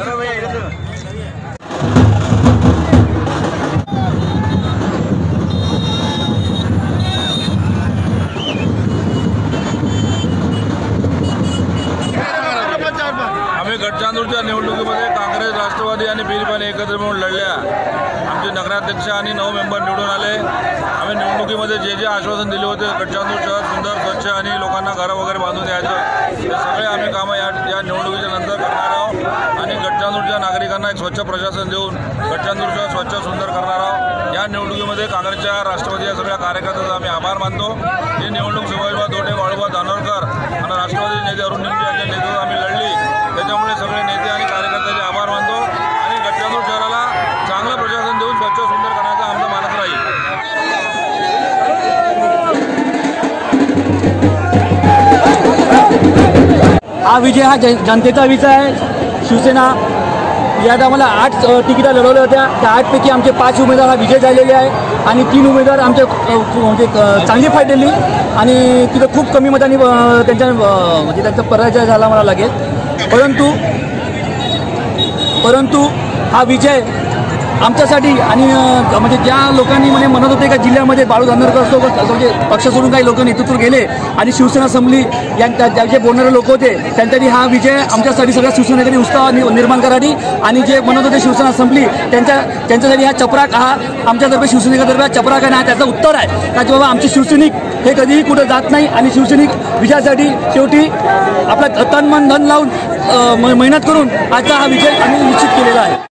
आम्ही गडचांदूरच्या निवडणुकीमध्ये काँग्रेस, राष्ट्रवादी आणि बीजेपीने एकत्र मिळून लढल्या। आमचे नगराध्यक्ष आणि 9 मेंबर निवडून आले। आम्ही निवडणुकीमध्ये जे आश्वासन दिले होते, गडचांदूर शहर सुंदर, स्वच्छ आणि लोकांना घर वगैरे बांधून द्यायचं, ते सगळे आम्ही कामं या निवडणुकीच्या नंतर करणार आहोत आणि गडचांदूरच्या नागरिकांना एक स्वच्छ प्रशासन देऊन गडचांदूर शहर स्वच्छ सुंदर करणार आहोत। या निवडणुकीमध्ये काँग्रेसच्या, राष्ट्रवादी या सगळ्या कार्यकर्त्यांचा आम्ही आभार मानतो। ही निवडणूक सुभाषबा धोटे, वाळूबा धानोरकर आणि राष्ट्रवादी नेते अरुण निमजे यांच्या नेतृत्वात आम्ही लढली। त्याच्यामुळे सगळे नेते आणि कार्यकर्त्यांचे आभार मानतो आणि गडचांदूर शहराला चांगलं प्रशासन देऊन स्वच्छ सुंदर करण्याचा आमचा मानस राहील। हा विजय हा जनतेचा विजय आहे। शिवसेना या टायमाला 8 तिकिटा लढवल्या होत्या, त्या 8 पैकी आमचे 5 उमेदवार हा विजय झालेले आहे आणि 3 उमेदवार आमचे म्हणजे चांगली फाईट दिली आणि तिथं खूप कमी मतांनी त्यांचा पराजय झाला मला लागेल। परंतु हा विजय आमच्यासाठी आणि म्हणजे ज्या लोकांनी म्हणत होते का जिल्ह्यामध्ये बाळू धानोरकर असतो म्हणजे पक्ष सोडून काही लोक नेतृत्व गेले आणि शिवसेना संपली, जे बोलणारे लोक होते त्यांच्यासाठी हा विजय आमच्यासाठी सगळ्या शिवसेनेकडे उत्साह निर्माण करावी आणि जे म्हणत होते शिवसेना संपली त्यांच्यासाठी हा चपराक हा आमच्यातर्फे शिवसेनेतर्फे चपराक आहे ना, त्याचं उत्तर आहे का बाबा आमचे शिवसैनिक हे कधीही कुठं जात नाही आणि शिवसैनिक विजयासाठी शेवटी आपला तन मन धन लावून मेहनत करून आजचा हा विजय आम्ही निश्चित केलेला आहे।